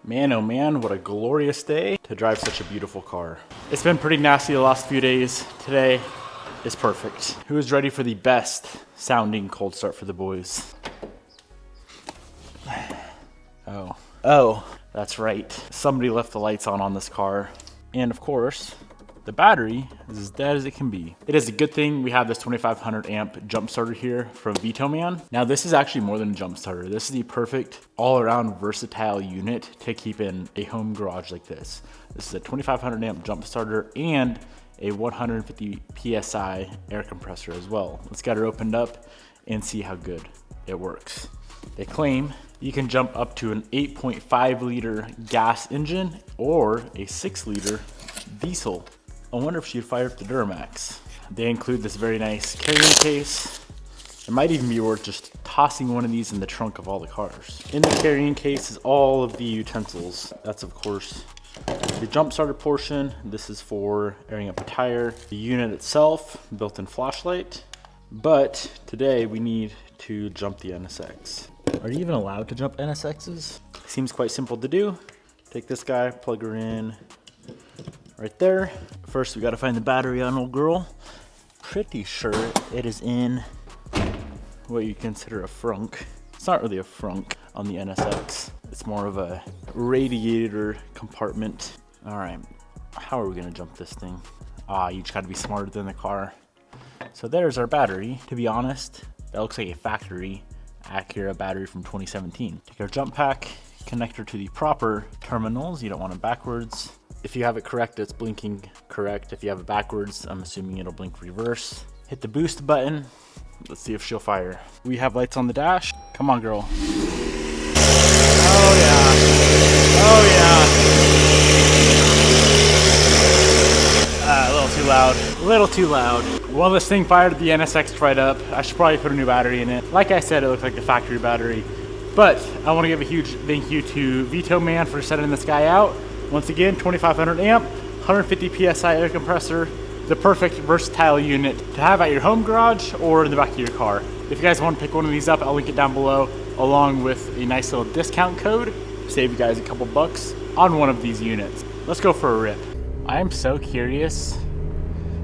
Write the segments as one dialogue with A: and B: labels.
A: Man, oh man, what a glorious day to drive such a beautiful car. It's been pretty nasty the last few days. Today is perfect. Who is ready for the best sounding cold start for the boys? Oh, that's right. Somebody left the lights on this car. And of course, the battery is as dead as it can be. It is a good thing we have this 2500 amp jump starter here from Vitoman. Now this is actually more than a jump starter. This is the perfect all around versatile unit to keep in a home garage like this. This is a 2500 amp jump starter and a 150 PSI air compressor as well. Let's get her opened up and see how good it works. They claim you can jump up to an 8.5 liter gas engine or a 6 liter diesel. I wonder if she'd fire up the Duramax. They include this very nice carrying case. It might even be worth just tossing one of these in the trunk of all the cars. In the carrying case is all of the utensils. That's of course the jump starter portion. This is for airing up a tire. The unit itself, built-in flashlight. But today we need to jump the NSX. Are you even allowed to jump NSXs? Seems quite simple to do. Take this guy, plug her in right there. First, we gotta find the battery on old girl. Pretty sure it is in what you consider a frunk. It's not really a frunk on the NSX. It's more of a radiator compartment. All right, how are we gonna jump this thing? You just gotta be smarter than the car. So there's our battery. To be honest, that looks like a factory Acura battery from 2017. Take our jump pack, connect her to the proper terminals. You don't want it backwards. If you have it correct, it's blinking correct. If you have it backwards, I'm assuming it'll blink reverse. Hit the boost button. Let's see if she'll fire. We have lights on the dash. Come on, girl. Oh yeah. Oh yeah. A little too loud. A little too loud. Well, this thing fired the NSX right up. I should probably put a new battery in it. Like I said, it looked like the factory battery. But I want to give a huge thank you to Vitoman for sending this guy out. Once again, 2500 amp, 150 PSI air compressor, the perfect versatile unit to have at your home garage or in the back of your car. If you guys want to pick one of these up, I'll link it down below, along with a nice little discount code. Save you guys a couple bucks on one of these units. Let's go for a rip. I am so curious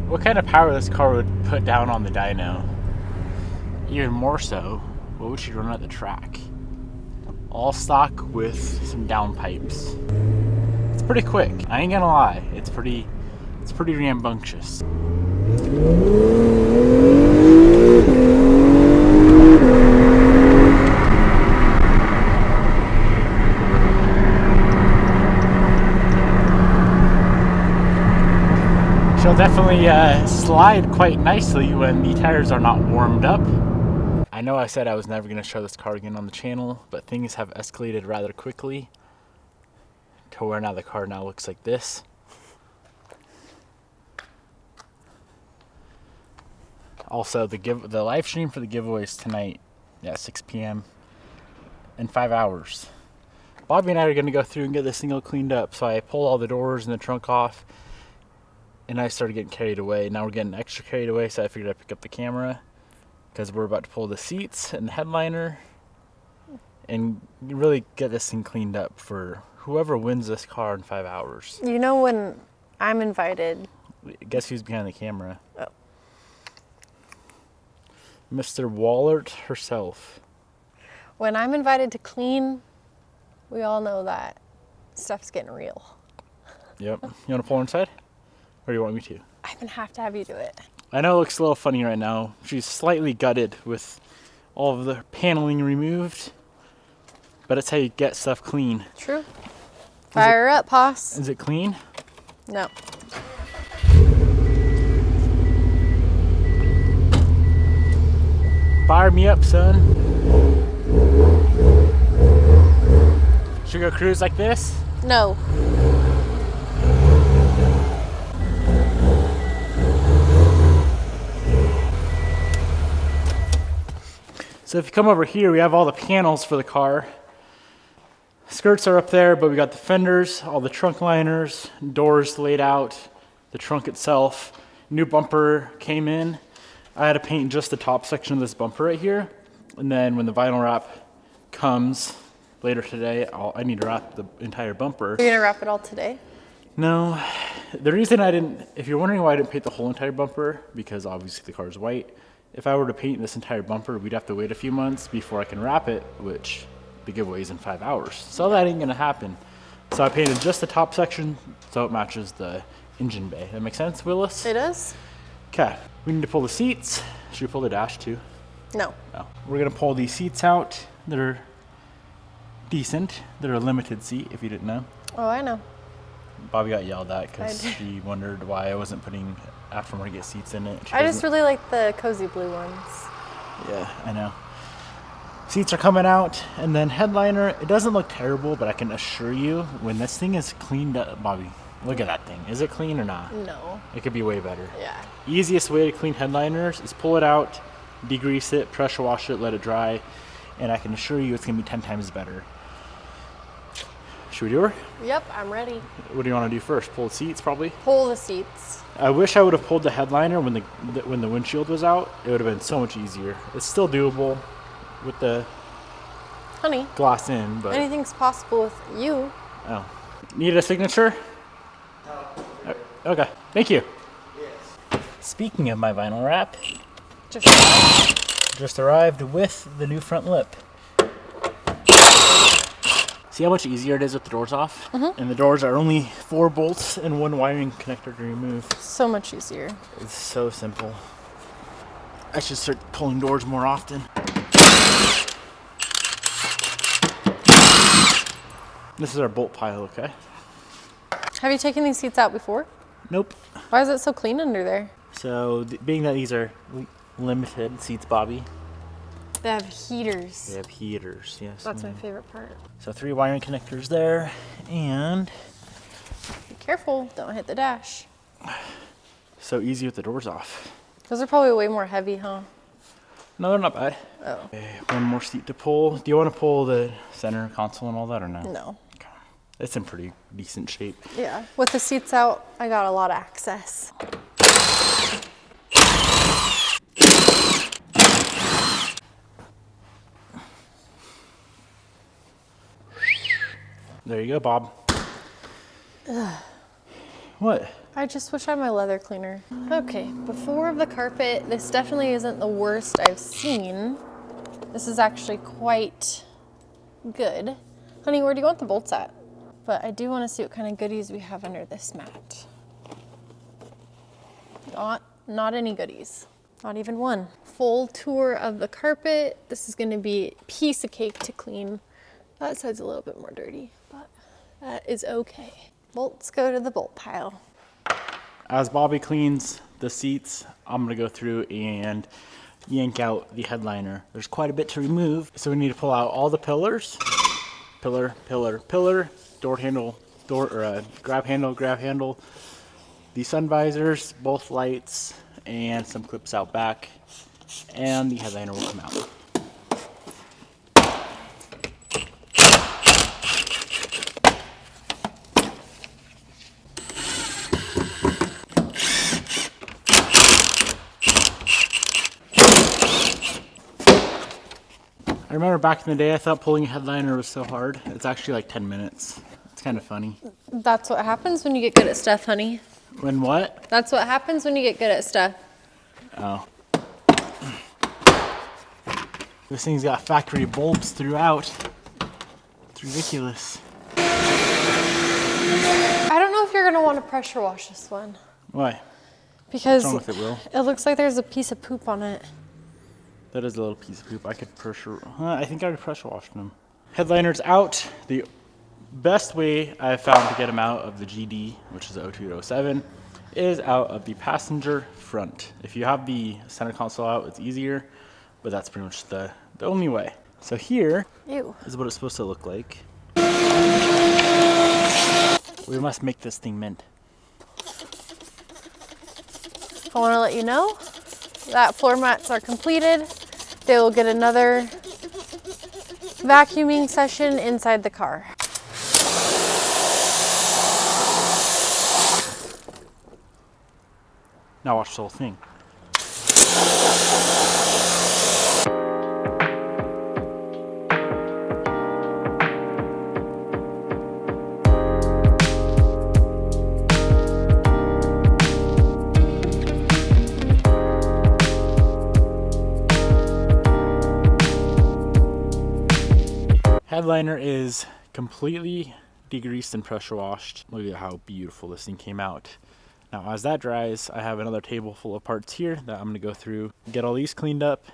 A: what kind of power this car would put down on the dyno. Even more so, what would she run at the track? All stock with some downpipes. It's pretty quick, I ain't gonna lie. It's pretty rambunctious. She'll definitely slide quite nicely when the tires are not warmed up. I know I said I was never going to show this car again on the channel, but things have escalated rather quickly to where now the car now looks like this. Also, the live stream for the giveaways tonight at 6 p.m. in 5 hours. Bobby and I are going to go through and get this thing all cleaned up. So I pulled all the doors and the trunk off, and I started getting carried away. Now we're getting extra carried away, so I figured I'd pick up the camera because we're about to pull the seats and the headliner and really get this thing cleaned up for whoever wins this car in 5 hours.
B: You know when I'm invited.
A: Guess who's behind the camera?
B: Oh.
A: Mr. Wallert herself.
B: When I'm invited to clean, we all know that stuff's getting real.
A: Yep. You want to pull her inside? Or do you want me to?
B: I'm going to have you do it.
A: I know it looks a little funny right now. She's slightly gutted with all of the paneling removed. But it's how you get stuff clean.
B: True. Fire her up, Hoss.
A: Is it clean?
B: No.
A: Fire me up, son. Should we go cruise like this?
B: No.
A: So if you come over here, we have all the panels for the car. Skirts are up there, but we got the fenders, all the trunk liners, doors laid out, the trunk itself. New bumper came in. I had to paint just the top section of this bumper right here. And then when the vinyl wrap comes, later today, I need to wrap the entire bumper.
B: You're gonna wrap it all today?
A: No, the reason I didn't, if you're wondering why I didn't paint the whole entire bumper, because obviously the car is white. If I were to paint this entire bumper, we'd have to wait a few months before I can wrap it, which the giveaway is in 5 hours. So that ain't gonna happen. So I painted just the top section so it matches the engine bay. That makes sense, Willis?
B: It does?
A: Okay, we need to pull the seats. Should we pull the dash too?
B: No.
A: No. We're gonna pull these seats out that are decent. They're a limited seat, if you didn't know.
B: Oh, I know.
A: Bobby got yelled at because she wondered why I wasn't putting aftermarket seats in it.
B: I just really like the cozy blue ones.
A: Yeah, I know. Seats are coming out, and then headliner. It doesn't look terrible, but I can assure you, when this thing is cleaned up, Bobby, look at that thing. Is it clean or not?
B: No.
A: It could be way better.
B: Yeah.
A: Easiest way to clean headliners is pull it out, degrease it, pressure wash it, let it dry, and I can assure you it's gonna be 10 times better. Should we do her?
B: Yep, I'm ready.
A: What do you want to do first? Pull the seats, probably?
B: Pull the seats.
A: I wish I would have pulled the headliner when the windshield was out. It would have been so much easier. It's still doable with the
B: Honey,
A: glass in, but...
B: anything's possible with you.
A: Oh. Need a signature? No. Okay, thank you. Yes. Speaking of my vinyl wrap, just arrived with the new front lip. See how much easier it is with the doors off? Mm-hmm. And the doors are only 4 bolts and 1 wiring connector to remove.
B: So much easier.
A: It's so simple. I should start pulling doors more often. This is our bolt pile, okay?
B: Have you taken these seats out before?
A: Nope.
B: Why is it so clean under there?
A: So, being that these are limited seats, Bobby.
B: They have heaters.
A: They have heaters, yes.
B: That's my favorite part.
A: So 3 wiring connectors there, and...
B: Be careful, don't hit the dash.
A: So easy with the doors off.
B: Those are probably way more heavy, huh?
A: No, they're not bad.
B: Oh.
A: Okay, one more seat to pull. Do you want to pull the center console and all that, or no?
B: No.
A: Okay. It's in pretty decent shape.
B: Yeah, with the seats out, I got a lot of access.
A: There you go, Bob.
B: Ugh.
A: What?
B: I just wish I had my leather cleaner. Okay, before the carpet, this definitely isn't the worst I've seen. This is actually quite good. Honey, where do you want the bolts at? But I do want to see what kind of goodies we have under this mat. Not any goodies. Not even one. Full tour of the carpet. This is going to be a piece of cake to clean. That side's a little bit more dirty, but that is okay. Bolts go to the bolt pile.
A: As Bobby cleans the seats, I'm gonna go through and yank out the headliner. There's quite a bit to remove, so we need to pull out all the pillars. Pillar, pillar, pillar, door handle, grab handle, the sun visors, both lights, and some clips out back, and the headliner will come out. I remember back in the day, I thought pulling a headliner was so hard. It's actually like 10 minutes. It's kind of funny.
B: That's what happens when you get good at stuff, honey.
A: When what?
B: That's what happens when you get good at stuff.
A: Oh. This thing's got factory bolts throughout. It's ridiculous.
B: I don't know if you're gonna want to pressure wash this one.
A: Why?
B: Because
A: What's wrong with it, Will?
B: it looks like there's a piece of poop on it.
A: That is a little piece of poop. I could pressure... I think I already pressure washed them. Headliner's out. The best way I've found to get them out of the GD, which is the 02 to 07, is out of the passenger front. If you have the center console out, it's easier, but that's pretty much the only way. So here is what it's supposed to look like. We must make this thing mint.
B: I want to let you know that floor mats are completed. They will get another vacuuming session inside the car.
A: Now watch the whole thing. headliner is completely degreased and pressure washed. Look at how beautiful this thing came out. Now, as that dries, I have another table full of parts here that I'm gonna go through, get all these cleaned up.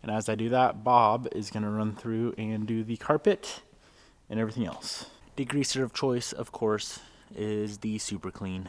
A: And as I do that, Bob is gonna run through and do the carpet and everything else. Degreaser of choice, of course, is the Super Clean.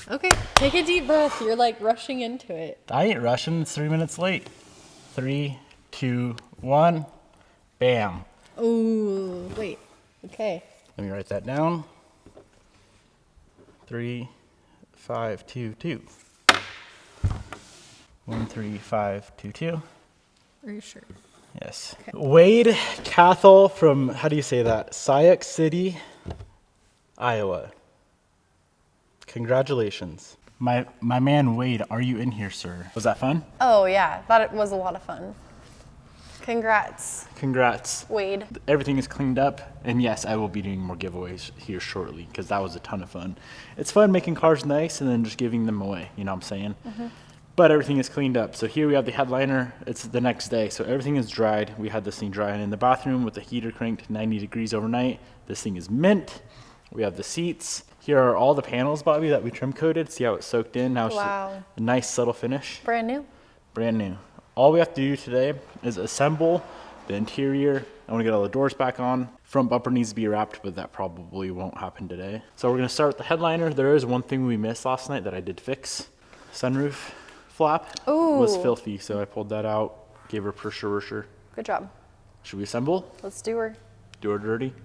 B: Okay, take a deep breath. You're like rushing into it.
A: I ain't rushing, it's 3 minutes late. 3, 2, 1, bam.
B: Ooh, wait. Okay.
A: Let me write that down. 3, 5, 2, 2. 1, 3, 5, 2, 2.
B: Are you sure?
A: Yes. Okay. Wade Cathell from, how do you say that? Sioux City, Iowa. Congratulations. My man Wade, are you in here, sir? Was that fun?
B: Oh yeah, thought it was a lot of fun. Congrats.
A: Congrats.
B: Wade.
A: Everything is cleaned up, and yes, I will be doing more giveaways here shortly because that was a ton of fun. It's fun making cars nice and then just giving them away, you know what I'm saying? Mm-hmm. But everything is cleaned up. So here we have the headliner. It's the next day, so everything is dried. We had this thing drying in the bathroom with the heater cranked 90 degrees overnight. This thing is mint. We have the seats. Here are all the panels, Bobby, that we trim coated. See how it's soaked in? Now it's
B: Wow.
A: a nice subtle finish.
B: Brand new?
A: Brand new. All we have to do today is assemble the interior. I want to get all the doors back on. Front bumper needs to be wrapped, but that probably won't happen today. So we're going to start with the headliner. There is one thing we missed last night that I did fix. Sunroof flap was filthy, so I pulled that out, gave her pressure washer.
B: Good job.
A: Should we assemble?
B: Let's do her.
A: Do her dirty?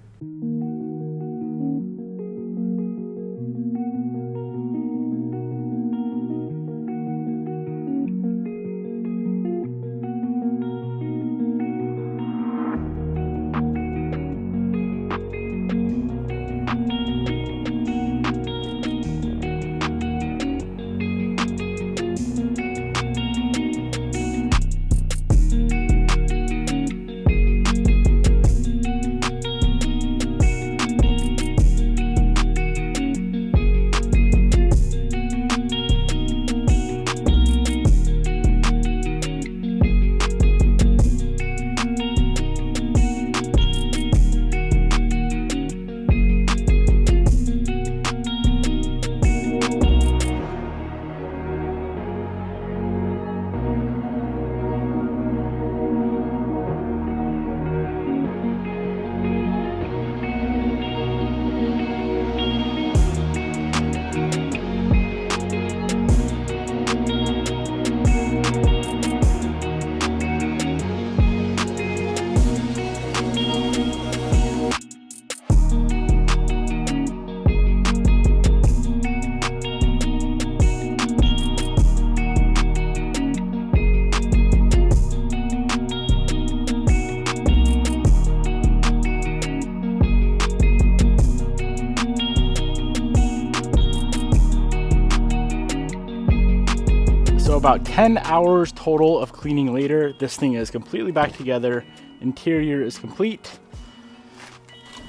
A: So about 10 hours total of cleaning later, this thing is completely back together. Interior is complete.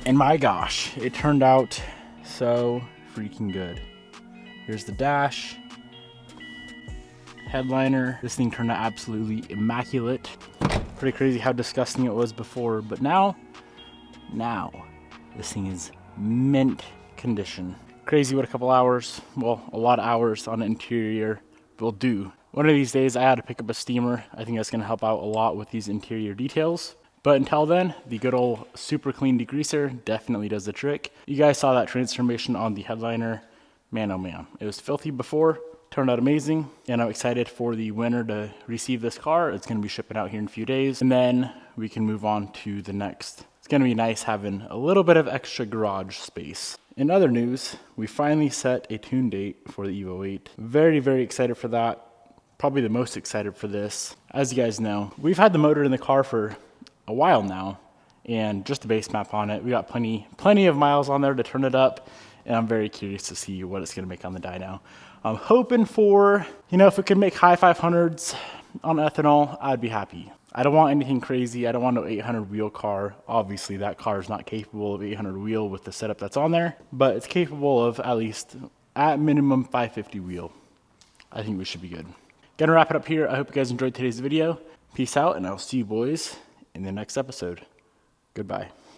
A: And my gosh, it turned out so freaking good. Here's the dash. Headliner. This thing turned out absolutely immaculate. Pretty crazy how disgusting it was before, but now this thing is mint condition. Crazy what a couple hours, well, a lot of hours on the interior will do. One of these days I had to pick up a steamer. I think that's gonna help out a lot with these interior details. But until then, the good old super clean degreaser definitely does the trick. You guys saw that transformation on the headliner. man, oh man, it was filthy before, turned out amazing, and I'm excited for the winner to receive this car. It's gonna be shipping out here in a few days, and then we can move on to the next. It's gonna be nice having a little bit of extra garage space. In other news, we finally set a tune date for the Evo 8. Very, very excited for that. Probably the most excited for this. As you guys know, we've had the motor in the car for a while now, and just a base map on it. We got plenty of miles on there to turn it up, and I'm very curious to see what it's gonna make on the dyno. I'm hoping for, if it could make high 500s on ethanol, I'd be happy. I don't want anything crazy. I don't want no 800 wheel car. Obviously that car is not capable of 800 wheel with the setup that's on there, but it's capable of at minimum 550 wheel. I think we should be good. Gonna wrap it up here. I hope you guys enjoyed today's video. Peace out, and I'll see you boys in the next episode. Goodbye.